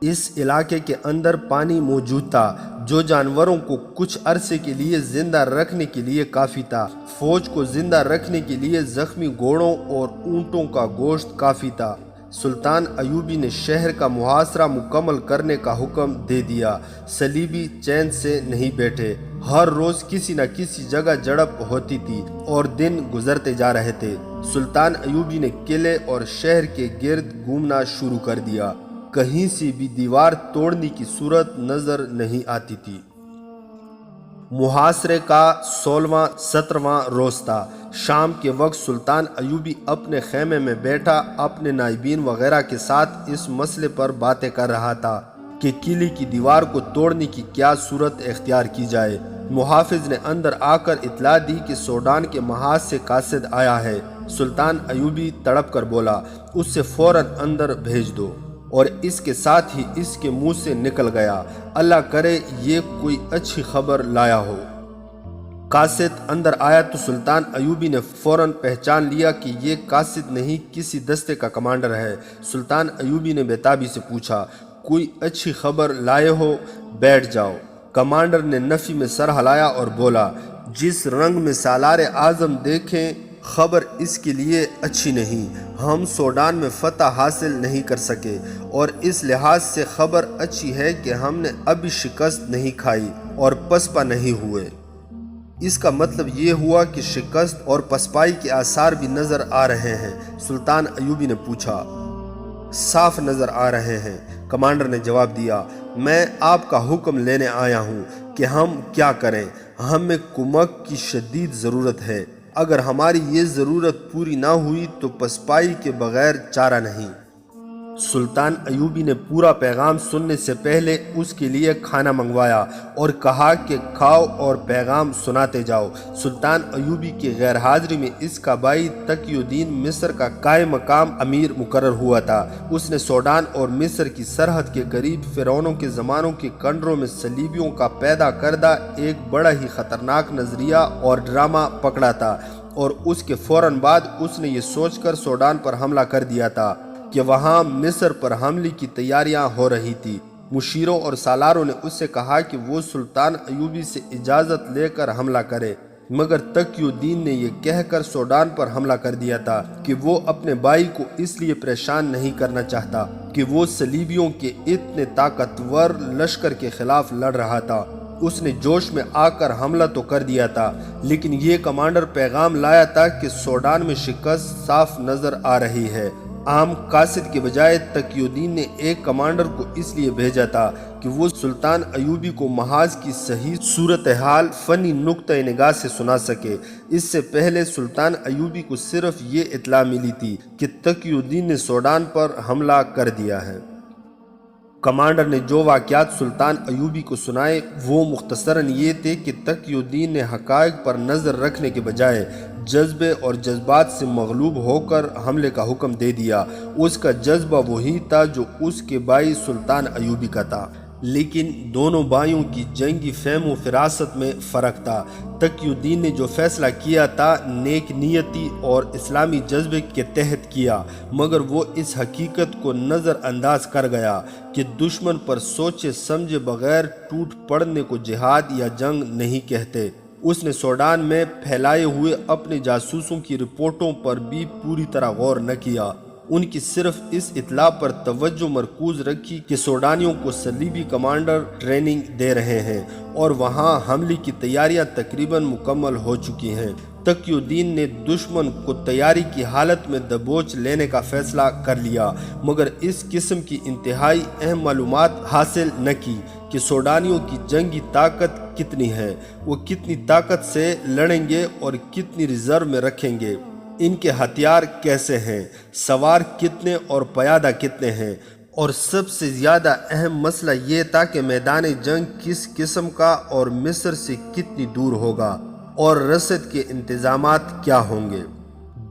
A: اس علاقے کے اندر پانی موجود تھا، جو جانوروں کو کچھ عرصے کے لیے زندہ رکھنے کے لیے کافی تھا۔ فوج کو زندہ رکھنے کے لیے زخمی گھوڑوں اور اونٹوں کا گوشت کافی تھا۔ سلطان ایوبی نے شہر کا محاصرہ مکمل کرنے کا حکم دے دیا۔ صلیبی چین سے نہیں بیٹھے۔ ہر روز کسی نہ کسی جگہ جھڑپ ہوتی تھی اور دن گزرتے جا رہے تھے۔ سلطان ایوبی نے قلعے اور شہر کے گرد گھومنا شروع کر دیا۔ کہیں سے بھی دیوار توڑنے کی صورت نظر نہیں آتی تھی۔ محاصرے کا 16واں 17واں روز تھا۔ شام کے وقت سلطان ایوبی اپنے خیمے میں بیٹھا اپنے نائبین وغیرہ کے ساتھ اس مسئلے پر باتیں کر رہا تھا کہ قلعے کی دیوار کو توڑنے کی کیا صورت اختیار کی جائے۔ محافظ نے اندر آ کر اطلاع دی کہ سوڈان کے محاذ سے قاصد آیا ہے۔ سلطان ایوبی تڑپ کر بولا، اس سے فوراً اندر بھیج دو، اور اس کے ساتھ ہی اس کے منہ سے نکل گیا، اللہ کرے یہ کوئی اچھی خبر لایا ہو۔ قاصد اندر آیا تو سلطان ایوبی نے فوراً پہچان لیا کہ یہ قاصد نہیں، کسی دستے کا کمانڈر ہے۔ سلطان ایوبی نے بیتابی سے پوچھا، کوئی اچھی خبر لائے ہو؟ بیٹھ جاؤ۔ کمانڈر نے نفی میں سر ہلایا اور بولا، جس رنگ میں سالار اعظم دیکھیں خبر اس کے لیے اچھی نہیں۔ ہم سوڈان میں فتح حاصل نہیں کر سکے، اور اس لحاظ سے خبر اچھی ہے کہ ہم نے ابھی شکست نہیں کھائی اور پسپا نہیں ہوئے۔ اس کا مطلب یہ ہوا کہ شکست اور پسپائی کے آثار بھی نظر آ رہے ہیں؟ سلطان ایوبی نے پوچھا۔ صاف نظر آ رہے ہیں، کمانڈر نے جواب دیا۔ میں آپ کا حکم لینے آیا ہوں کہ ہم کیا کریں۔ ہمیں کمک کی شدید ضرورت ہے۔ اگر ہماری یہ ضرورت پوری نہ ہوئی تو پسپائی کے بغیر چارہ نہیں۔ سلطان ایوبی نے پورا پیغام سننے سے پہلے اس کے لیے کھانا منگوایا اور کہا کہ کھاؤ اور پیغام سناتے جاؤ۔ سلطان ایوبی کی غیر حاضری میں اس کا بھائی تقی الدین مصر کا قائم مقام امیر مقرر ہوا تھا۔ اس نے سوڈان اور مصر کی سرحد کے قریب فرعونوں کے زمانوں کے کنڈروں میں صلیبیوں کا پیدا کردہ ایک بڑا ہی خطرناک نظریہ اور ڈرامہ پکڑا تھا، اور اس کے فوراً بعد اس نے یہ سوچ کر سوڈان پر حملہ کر دیا تھا کہ وہاں مصر پر حملے کی تیاریاں ہو رہی تھی۔ مشیروں اور سالاروں نے اس سے کہا کہ وہ سلطان ایوبی سے اجازت لے کر حملہ کرے، مگر تقی الدین نے یہ کہہ کر سوڈان پر حملہ کر دیا تھا کہ وہ اپنے بھائی کو اس لیے پریشان نہیں کرنا چاہتا کہ وہ صلیبیوں کے اتنے طاقتور لشکر کے خلاف لڑ رہا تھا۔ اس نے جوش میں آ کر حملہ تو کر دیا تھا، لیکن یہ کمانڈر پیغام لایا تھا کہ سوڈان میں شکست صاف نظر آ رہی ہے۔ عام قاصد کے بجائے تقی الدین نے ایک کمانڈر کو اس لیے بھیجا تھا کہ وہ سلطان ایوبی کو محاذ کی صحیح صورتحال فنی نقطہ نگاہ سے سنا سکے۔ اس سے پہلے سلطان ایوبی کو صرف یہ اطلاع ملی تھی کہ تقی الدین نے سوڈان پر حملہ کر دیا ہے۔ کمانڈر نے جو واقعات سلطان ایوبی کو سنائے وہ مختصراً یہ تھے کہ تقی الدین نے حقائق پر نظر رکھنے کے بجائے جذبے اور جذبات سے مغلوب ہو کر حملے کا حکم دے دیا۔ اس کا جذبہ وہی تھا جو اس کے بھائی سلطان ایوبی کا تھا، لیکن دونوں بھائیوں کی جنگی فہم و فراست میں فرق تھا۔ تقی الدین نے جو فیصلہ کیا تھا نیک نیتی اور اسلامی جذبے کے تحت کیا، مگر وہ اس حقیقت کو نظر انداز کر گیا کہ دشمن پر سوچے سمجھے بغیر ٹوٹ پڑنے کو جہاد یا جنگ نہیں کہتے۔ اس نے سوڈان میں پھیلائے ہوئے اپنے جاسوسوں کی رپورٹوں پر بھی پوری طرح غور نہ کیا۔ ان کی صرف اس اطلاع پر توجہ مرکوز رکھی کہ سوڈانیوں کو صلیبی کمانڈر ٹریننگ دے رہے ہیں اور وہاں حملے کی تیاریاں تقریباً مکمل ہو چکی ہیں۔ تقی الدین نے دشمن کو تیاری کی حالت میں دبوچ لینے کا فیصلہ کر لیا، مگر اس قسم کی انتہائی اہم معلومات حاصل نہ کی کہ سوڈانیوں کی جنگی طاقت کتنی ہے، وہ کتنی طاقت سے لڑیں گے اور کتنی ریزرو میں رکھیں گے، ان کے ہتھیار کیسے ہیں، سوار کتنے اور پیادہ کتنے ہیں، اور سب سے زیادہ اہم مسئلہ یہ تھا کہ میدان جنگ کس قسم کا اور مصر سے کتنی دور ہوگا اور رسد کے انتظامات کیا ہوں گے۔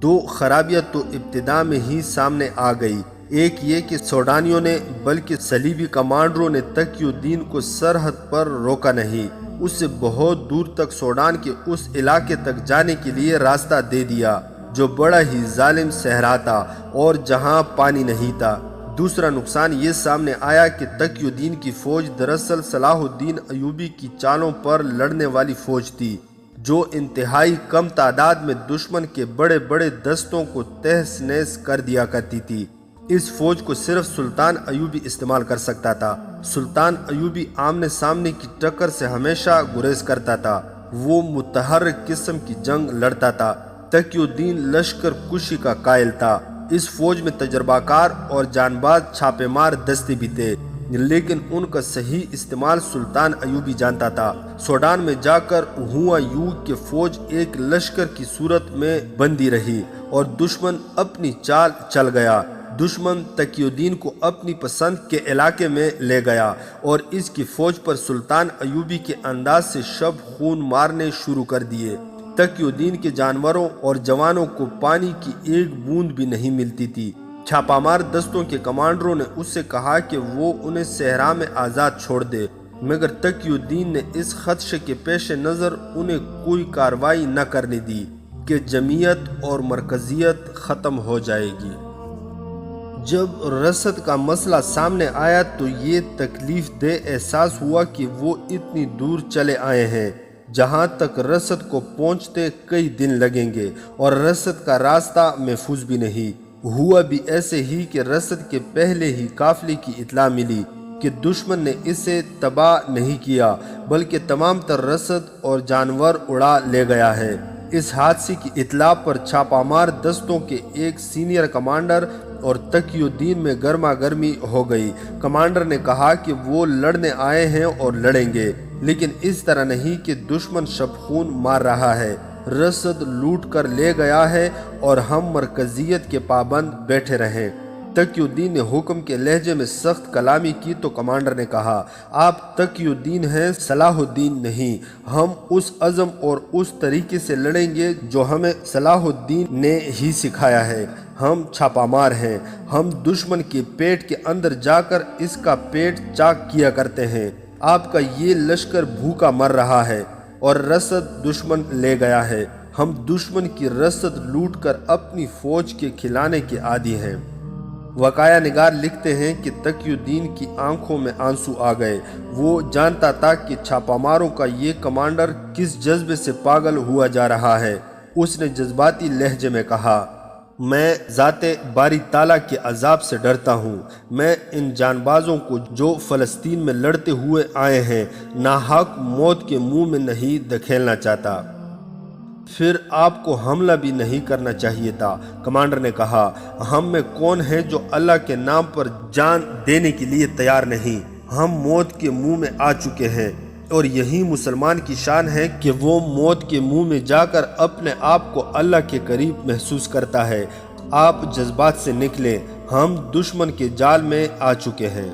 A: دو خرابیاں تو ابتدا میں ہی سامنے آ گئی۔ ایک یہ کہ سوڈانیوں نے بلکہ صلیبی کمانڈروں نے تقی الدین کو سرحد پر روکا نہیں، اس سے بہت دور تک سوڈان کے اس علاقے تک جانے کے لیے راستہ دے دیا جو بڑا ہی ظالم صحرا تھا اور جہاں پانی نہیں تھا۔ دوسرا نقصان یہ سامنے آیا کہ تقی الدین کی فوج دراصل صلاح الدین ایوبی کی چالوں پر لڑنے والی فوج تھی، جو انتہائی کم تعداد میں دشمن کے بڑے بڑے دستوں کو تہس نہس کر دیا کرتی تھی۔ اس فوج کو صرف سلطان ایوبی استعمال کر سکتا تھا۔ سلطان ایوبی آمنے سامنے کی ٹکر سے ہمیشہ گریز کرتا تھا، وہ متحرک قسم کی جنگ لڑتا تھا۔ تقی الدین لشکر کشی کا قائل تھا۔ اس فوج میں تجربہ کار اور جان باز چھاپے مار دستے بھی تھے، لیکن ان کا صحیح استعمال سلطان ایوبی جانتا تھا۔ سوڈان میں جا کر ہوا یوں کہ فوج ایک لشکر کی صورت میں بندی رہی اور دشمن اپنی چال چل گیا۔ دشمن تقی الدین کو اپنی پسند کے علاقے میں لے گیا اور اس کی فوج پر سلطان ایوبی کے انداز سے شب خون مارنے شروع کر دیے۔ تقی الدین کے جانوروں اور جوانوں کو پانی کی ایک بوند بھی نہیں ملتی تھی۔ چھاپا مار دستوں کے کمانڈروں نے اس سے کہا کہ وہ انہیں صحرا میں آزاد چھوڑ دے، مگر تقی الدین نے اس خدشے کے پیش نظر انہیں کوئی کارروائی نہ کرنے دی کہ جمعیت اور مرکزیت ختم ہو جائے گی۔ جب رسد کا مسئلہ سامنے آیا تو یہ تکلیف دہ احساس ہوا کہ وہ اتنی دور چلے آئے ہیں جہاں تک رسد کو پہنچتے کئی دن لگیں گے اور رسد کا راستہ محفوظ بھی نہیں۔ ہوا بھی ایسے ہی کہ رسد کے پہلے ہی قافلے کی اطلاع ملی کہ دشمن نے اسے تباہ نہیں کیا بلکہ تمام تر رسد اور جانور اڑا لے گیا ہے۔ اس حادثے کی اطلاع پر چھاپا مار دستوں کے ایک سینئر کمانڈر اور تقی الدین میں گرما گرمی ہو گئی۔ کمانڈر نے کہا کہ وہ لڑنے آئے ہیں اور لڑیں گے، لیکن اس طرح نہیں کہ دشمن شب خون مار رہا ہے، رسد لوٹ کر لے گیا ہے اور ہم مرکزیت کے پابند بیٹھے رہیں۔ تقی الدین نے حکم کے لہجے میں سخت کلامی کی تو کمانڈر نے کہا، آپ تقی الدین ہیں، صلاح الدین نہیں۔ ہم اس عزم اور اس طریقے سے لڑیں گے جو ہمیں صلاح الدین نے ہی سکھایا ہے۔ ہم چھاپا مار ہیں، ہم دشمن کے پیٹ کے اندر جا کر اس کا پیٹ چاک کیا کرتے ہیں۔ آپ کا یہ لشکر بھوکا مر رہا ہے اور رسد دشمن لے گیا ہے۔ ہم دشمن کی رسد لوٹ کر اپنی فوج کے کھلانے کے عادی ہیں۔ وقایہ نگار لکھتے ہیں کہ تقی الدین کی آنکھوں میں آنسو آ گئے۔ وہ جانتا تھا کہ چھاپا ماروں کا یہ کمانڈر کس جذبے سے پاگل ہوا جا رہا ہے۔ اس نے جذباتی لہجے میں کہا، میں ذات باری تعالیٰ کے عذاب سے ڈرتا ہوں۔ میں ان جان بازوں کو جو فلسطین میں لڑتے ہوئے آئے ہیں ناحق موت کے منہ میں نہیں دھکیلنا چاہتا۔ پھر آپ کو حملہ بھی نہیں کرنا چاہیے تھا۔ کمانڈر نے کہا، ہم میں کون ہے جو اللہ کے نام پر جان دینے کے لیے تیار نہیں؟ ہم موت کے منہ میں آ چکے ہیں اور یہی مسلمان کی شان ہے کہ وہ موت کے منہ میں جا کر اپنے آپ کو اللہ کے قریب محسوس کرتا ہے۔ آپ جذبات سے نکلیں، ہم دشمن کے جال میں آ چکے ہیں۔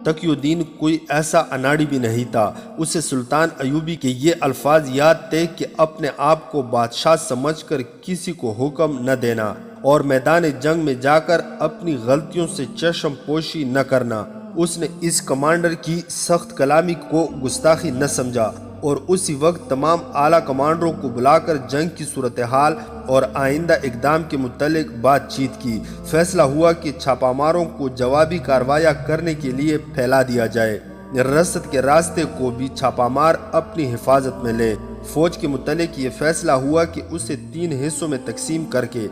A: تقی الدین کوئی ایسا اناڑی بھی نہیں تھا۔ اسے سلطان ایوبی کے یہ الفاظ یاد تھے کہ اپنے آپ کو بادشاہ سمجھ کر کسی کو حکم نہ دینا اور میدان جنگ میں جا کر اپنی غلطیوں سے چشم پوشی نہ کرنا۔ اس نے اس کمانڈر کی سخت کلامی کو گستاخی نہ سمجھا اور اسی وقت تمام اعلیٰ کمانڈروں کو بلا کر جنگ کی صورتحال اور آئندہ اقدام کے متعلق بات چیت کی۔ فیصلہ ہوا کہ چھاپہ ماروں کو جوابی کارروائیاں کرنے کے لیے پھیلا دیا جائے، رسد کے راستے کو بھی چھاپہ مار اپنی حفاظت میں لے۔ فوج کے متعلق یہ فیصلہ ہوا کہ اسے 3 حصوں میں تقسیم کر کے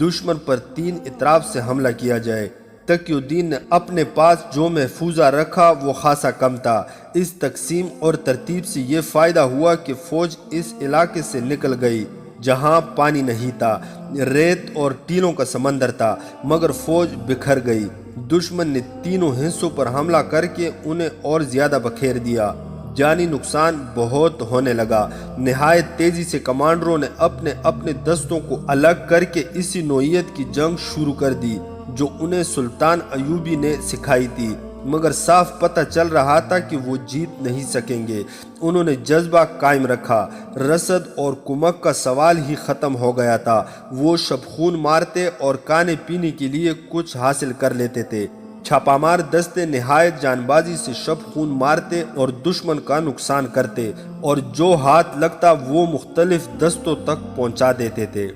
A: دشمن پر 3 اطراف سے حملہ کیا جائے۔ تقی الدین نے اپنے پاس جو محفوظہ رکھا وہ خاصا کم تھا۔ اس تقسیم اور ترتیب سے یہ فائدہ ہوا کہ فوج اس علاقے سے نکل گئی جہاں پانی نہیں تھا، ریت اور ٹیلوں کا سمندر تھا، مگر فوج بکھر گئی۔ دشمن نے 3 حصوں پر حملہ کر کے انہیں اور زیادہ بکھیر دیا۔ جانی نقصان بہت ہونے لگا۔ نہایت تیزی سے کمانڈروں نے اپنے اپنے دستوں کو الگ کر کے اسی نوعیت کی جنگ شروع کر دی جو انہیں سلطان ایوبی نے سکھائی تھی، مگر صاف پتہ چل رہا تھا کہ وہ جیت نہیں سکیں گے۔ انہوں نے جذبہ قائم رکھا۔ رسد اور کمک کا سوال ہی ختم ہو گیا تھا۔ وہ شبخون مارتے اور کھانے پینے کے لیے کچھ حاصل کر لیتے تھے۔ چھاپہ مار دستے نہایت جان بازی سے شب خون مارتے اور دشمن کا نقصان کرتے اور جو ہاتھ لگتا وہ مختلف دستوں تک پہنچا دیتے تھے۔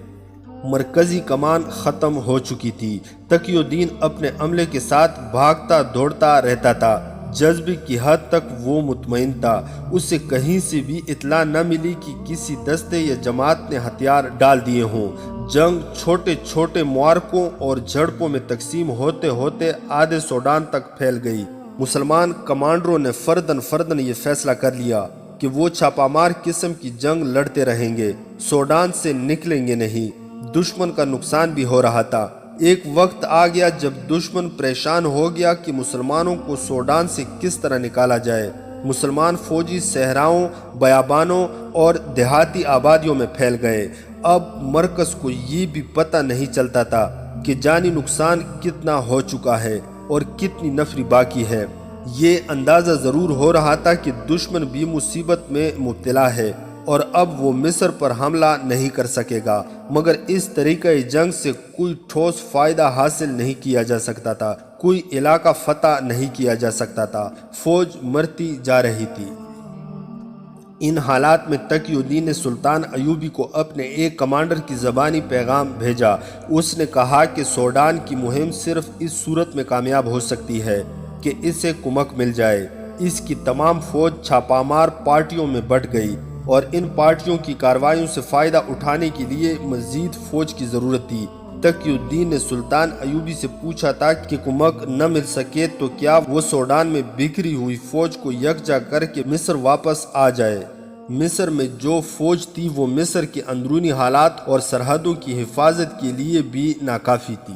A: مرکزی کمان ختم ہو چکی تھی۔ تقی الدین اپنے عملے کے ساتھ بھاگتا دوڑتا رہتا تھا۔ جذبے کی حد تک وہ مطمئن تھا۔ اسے کہیں سے بھی اطلاع نہ ملی کہ کسی دستے یا جماعت نے ہتھیار ڈال دیے ہوں۔ جنگ چھوٹے چھوٹے معرکوں اور جھڑپوں میں تقسیم ہوتے ہوتے آدھے سوڈان تک پھیل گئی۔ مسلمان کمانڈروں نے فردن یہ فیصلہ کر لیا کہ وہ چھاپہ مار قسم کی جنگ لڑتے رہیں گے، سوڈان سے نکلیں گے نہیں۔ دشمن کا نقصان بھی ہو رہا تھا۔ ایک وقت آ گیا جب دشمن پریشان ہو گیا کہ مسلمانوں کو سوڈان سے کس طرح نکالا جائے۔ مسلمان فوجی صحراؤں، بیابانوں اور دیہاتی آبادیوں میں پھیل گئے۔ اب مرکز کو یہ بھی پتہ نہیں چلتا تھا کہ جانی نقصان کتنا ہو چکا ہے اور کتنی نفری باقی ہے۔ یہ اندازہ ضرور ہو رہا تھا کہ دشمن بھی مصیبت میں مبتلا ہے اور اب وہ مصر پر حملہ نہیں کر سکے گا، مگر اس طریقہ جنگ سے کوئی ٹھوس فائدہ حاصل نہیں کیا جا سکتا تھا، کوئی علاقہ فتح نہیں کیا جا سکتا تھا، فوج مرتی جا رہی تھی۔ ان حالات میں تقی الدین نے سلطان ایوبی کو اپنے ایک کمانڈر کی زبانی پیغام بھیجا۔ اس نے کہا کہ سوڈان کی مہم صرف اس صورت میں کامیاب ہو سکتی ہے کہ اسے کمک مل جائے۔ اس کی تمام فوج چھاپہ مار پارٹیوں میں بٹ گئی اور ان پارٹیوں کی کارروائیوں سے فائدہ اٹھانے کے لیے مزید فوج کی ضرورت تھی۔ تقی الدین نے سلطان ایوبی سے پوچھا تھا کہ کمک نہ مل سکے تو کیا وہ سوڈان میں بکھری ہوئی فوج کو یکجا کر کے مصر واپس آ جائے۔ مصر میں جو فوج تھی وہ مصر کے اندرونی حالات اور سرحدوں کی حفاظت کے لیے بھی ناکافی تھی۔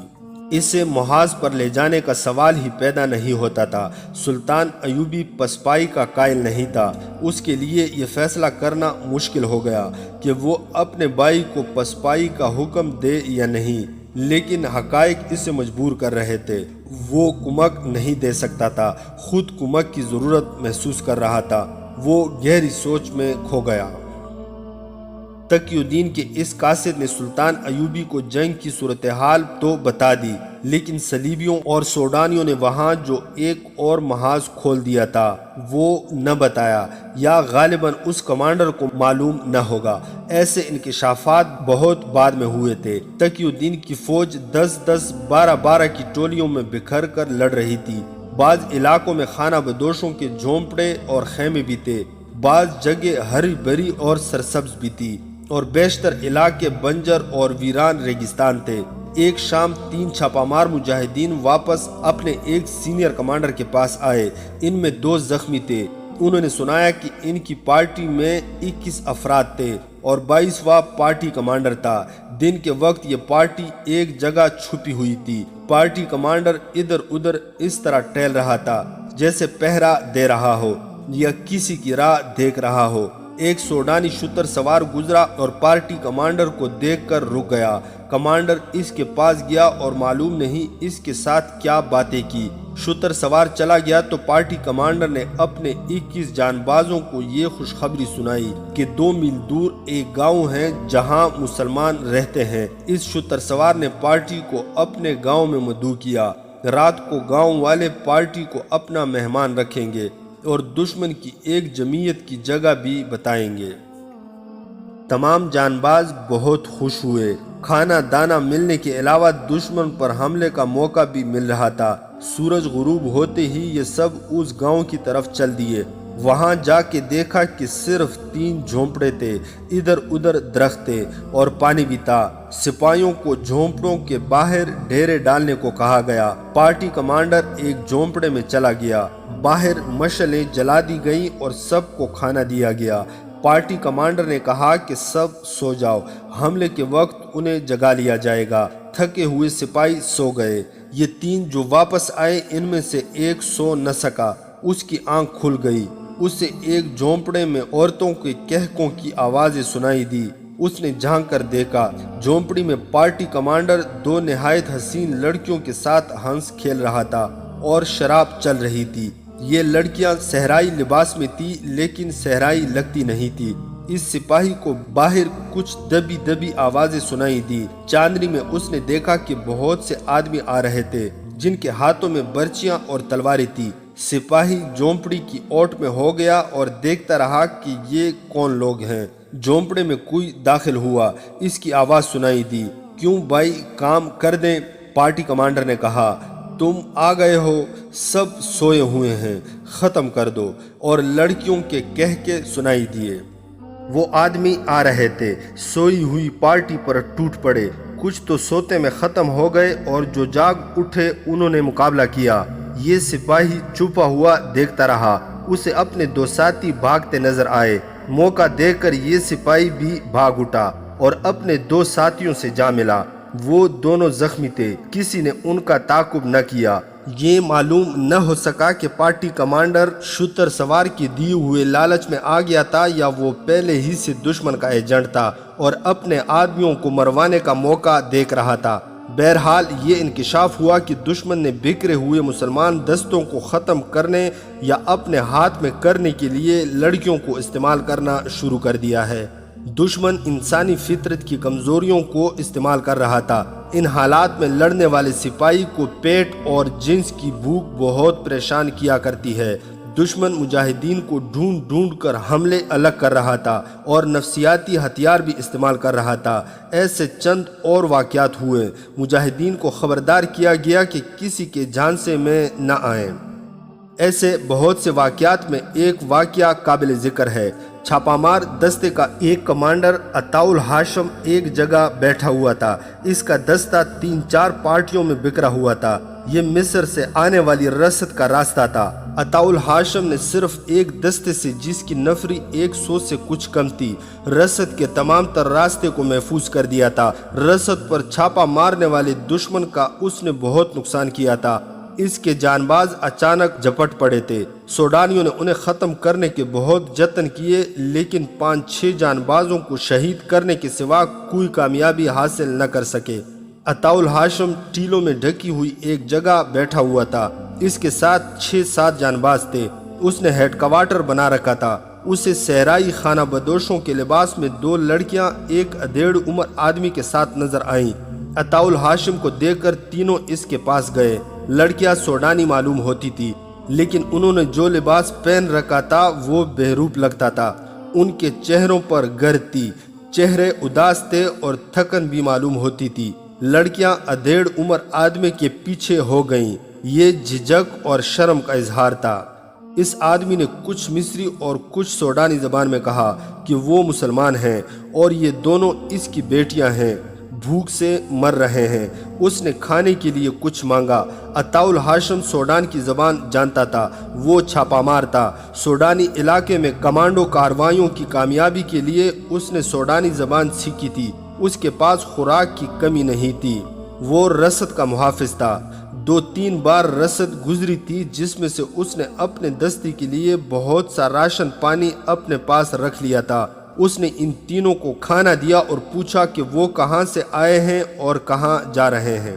A: اسے محاذ پر لے جانے کا سوال ہی پیدا نہیں ہوتا تھا۔ سلطان ایوبی پسپائی کا قائل نہیں تھا۔ اس کے لیے یہ فیصلہ کرنا مشکل ہو گیا کہ وہ اپنے بھائی کو پسپائی کا حکم دے یا نہیں، لیکن حقائق اسے مجبور کر رہے تھے۔ وہ کمک نہیں دے سکتا تھا، خود کمک کی ضرورت محسوس کر رہا تھا۔ وہ گہری سوچ میں کھو گیا۔ تقی الدین کے اس قاصد نے سلطان ایوبی کو جنگ کی صورتحال تو بتا دی، لیکن صلیبیوں اور سوڈانیوں نے وہاں جو ایک اور محاذ کھول دیا تھا وہ نہ بتایا، یا غالباً اس کمانڈر کو معلوم نہ ہوگا۔ ایسے انکشافات بہت بعد میں ہوئے تھے۔ تقی الدین کی فوج 10-10، 12-12 کی ٹولیوں میں بکھر کر لڑ رہی تھی۔ بعض علاقوں میں خانہ بدوشوں کے جھونپڑے اور خیمے بھی تھے، بعض جگہ ہری بھری اور سرسبز بھی تھی، اور بیشتر علاقے بنجر اور ویران ریگستان تھے۔ ایک شام 3 چھاپہ مار مجاہدین واپس اپنے ایک سینئر کمانڈر کے پاس آئے۔ ان میں 2 زخمی تھے۔ انہوں نے سنایا کہ ان کی پارٹی میں 21 افراد تھے اور 22واں پارٹی کمانڈر تھا۔ دن کے وقت یہ پارٹی ایک جگہ چھپی ہوئی تھی۔ پارٹی کمانڈر ادھر ادھر اس طرح ٹہل رہا تھا جیسے پہرا دے رہا ہو یا کسی کی راہ دیکھ رہا ہو۔ ایک سوڈانی شتر سوار گزرا اور پارٹی کمانڈر کو دیکھ کر رک گیا۔ کمانڈر اس کے پاس گیا اور معلوم نہیں اس کے ساتھ کیا باتیں کی۔ شتر سوار چلا گیا تو پارٹی کمانڈر نے اپنے 21 جانبازوں کو یہ خوشخبری سنائی کہ 2 میل دور ایک گاؤں ہے جہاں مسلمان رہتے ہیں۔ اس شتر سوار نے پارٹی کو اپنے گاؤں میں مدعو کیا۔ رات کو گاؤں والے پارٹی کو اپنا مہمان رکھیں گے اور دشمن کی ایک جمعیت کی جگہ بھی بتائیں گے۔ تمام جانباز بہت خوش ہوئے۔ کھانا دانا ملنے کے علاوہ دشمن پر حملے کا موقع بھی مل رہا تھا۔ سورج غروب ہوتے ہی یہ سب اس گاؤں کی طرف چل دیے۔ وہاں جا کے دیکھا کہ صرف 3 جھونپڑے تھے، ادھر ادھر درخت تھے اور پانی بھی تھا۔ سپاہیوں کو جھونپڑوں کے باہر ڈیرے ڈالنے کو کہا گیا۔ پارٹی کمانڈر ایک جھونپڑے میں چلا گیا۔ باہر مشعلیں جلا دی گئیں اور سب کو کھانا دیا گیا۔ پارٹی کمانڈر نے کہا کہ سب سو جاؤ، حملے کے وقت انہیں جگا لیا جائے گا۔ تھکے ہوئے سپاہی سو گئے۔ یہ 3 جو واپس آئے ان میں سے ایک سو نہ سکا۔ اس کی آنکھ کھل گئی۔ اسے ایک جھونپڑے میں عورتوں کے کہکوں کی آوازیں سنائی دی۔ اس نے جھانک کر دیکھا، جھونپڑی میں پارٹی کمانڈر 2 نہایت حسین لڑکیوں کے ساتھ ہنس کھیل رہا تھا اور شراب چل رہی تھی۔ یہ لڑکیاں صحرائی لباس میں تھی لیکن صحرائی لگتی نہیں تھی۔ اس سپاہی کو باہر کچھ دبی دبی آوازیں سنائی دی۔ چاندنی میں اس نے دیکھا کہ بہت سے آدمی آ رہے تھے جن کے ہاتھوں میں برچیاں اور تلواریں تھیں۔ سپاہی جھونپڑی کی اوٹ میں ہو گیا اور دیکھتا رہا کہ یہ کون لوگ ہیں۔ جھونپڑے میں کوئی داخل ہوا۔ اس کی آواز سنائی دی، کیوں بھائی کام کر دیں؟ پارٹی کمانڈر نے کہا، تم آ گئے ہو، سب سوئے ہوئے ہیں، ختم کر دو۔ اور لڑکیوں کے کہکے سنائی دیے۔ وہ آدمی آ رہے تھے، سوئی ہوئی پارٹی پر ٹوٹ پڑے۔ کچھ تو سوتے میں ختم ہو گئے اور جو جاگ اٹھے انہوں نے مقابلہ کیا۔ یہ سپاہی چھپا ہوا دیکھتا رہا۔ اسے اپنے 2 ساتھی بھاگتے نظر آئے۔ موقع دیکھ کر یہ سپاہی بھی بھاگ اٹھا اور اپنے 2 ساتھیوں سے جا ملا۔ وہ دونوں زخمی تھے، کسی نے ان کا تعاقب نہ کیا۔ یہ معلوم نہ ہو سکا کہ پارٹی کمانڈر شتر سوار کے دیے ہوئے لالچ میں آ گیا تھا یا وہ پہلے ہی سے دشمن کا ایجنٹ تھا اور اپنے آدمیوں کو مروانے کا موقع دیکھ رہا تھا۔ بہرحال یہ انکشاف ہوا کہ دشمن نے بکھرے ہوئے مسلمان دستوں کو ختم کرنے یا اپنے ہاتھ میں کرنے کے لیے لڑکیوں کو استعمال کرنا شروع کر دیا ہے۔ دشمن انسانی فطرت کی کمزوریوں کو استعمال کر رہا تھا۔ ان حالات میں لڑنے والے سپاہی کو پیٹ اور جنس کی بھوک بہت پریشان کیا کرتی ہے۔ دشمن مجاہدین کو ڈھونڈ ڈھونڈ کر حملے الگ کر رہا تھا اور نفسیاتی ہتھیار بھی استعمال کر رہا تھا۔ ایسے چند اور واقعات ہوئے۔ مجاہدین کو خبردار کیا گیا کہ کسی کے جھانسے میں نہ آئیں۔ ایسے بہت سے واقعات میں ایک واقعہ قابل ذکر ہے۔ چھاپا مار دستے کا ایک کمانڈر عطاء الہاشم ایک جگہ بیٹھا ہوا تھا۔ اس کا دستہ 3-4 پارٹیوں میں بکھرا ہوا تھا۔ یہ مصر سے آنے والی رسد کا راستہ تھا۔ عطاء الہاشم نے صرف ایک دستے سے، جس کی نفری 100 سے کچھ کم تھی، رسد کے تمام تر راستے کو محفوظ کر دیا تھا۔ رسد پر چھاپا مارنے والے دشمن کا اس نے بہت نقصان کیا تھا۔ اس کے جانباز اچانک جھپٹ پڑے تھے۔ سوڈانیوں نے انہیں ختم کرنے کے بہت جتن کیے لیکن 5-6 جانبازوں کو شہید کرنے کے سوا کوئی کامیابی حاصل نہ کر سکے۔ عطاء الہاشم ٹیلوں میں ڈھکی ہوئی ایک جگہ بیٹھا ہوا تھا۔ اس کے ساتھ 6-7 جانباز تھے۔ اس نے ہیڈ کوارٹر بنا رکھا تھا۔ اسے صحرائی خانہ بدوشوں کے لباس میں 2 لڑکیاں ایک ادھیڑ عمر آدمی کے ساتھ نظر آئیں۔ عطاء الہاشم کو دیکھ کر تینوں اس کے پاس گئے۔ لڑکیاں سوڈانی معلوم ہوتی تھی لیکن انہوں نے جو لباس پہن رکھا تھا وہ بہروپ لگتا تھا۔ ان کے چہروں پر گرد تھی، چہرے اداس تھے اور تھکن بھی معلوم ہوتی تھی۔ لڑکیاں ادھیڑ عمر آدمی کے پیچھے ہو گئیں۔ یہ جھجک اور شرم کا اظہار تھا۔ اس آدمی نے کچھ مصری اور کچھ سوڈانی زبان میں کہا کہ وہ مسلمان ہیں اور یہ دونوں اس کی بیٹیاں ہیں، بھوک سے مر رہے ہیں۔ اس نے کھانے کے لیے کچھ مانگا۔ عطاء الہاشم سوڈان کی زبان جانتا تھا، وہ چھاپا مار تھا۔ سوڈانی علاقے میں کمانڈو کارروائیوں کی کامیابی کے لیے اس نے سوڈانی زبان سیکھی تھی۔ اس کے پاس خوراک کی کمی نہیں تھی، وہ رسد کا محافظ تھا۔ 2-3 بار رسد گزری تھی جس میں سے اس نے اپنے دستے کے لیے بہت سا راشن پانی اپنے پاس رکھ لیا تھا۔ اس نے ان تینوں کو کھانا دیا اور پوچھا کہ وہ کہاں سے آئے ہیں اور کہاں جا رہے ہیں۔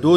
A: 2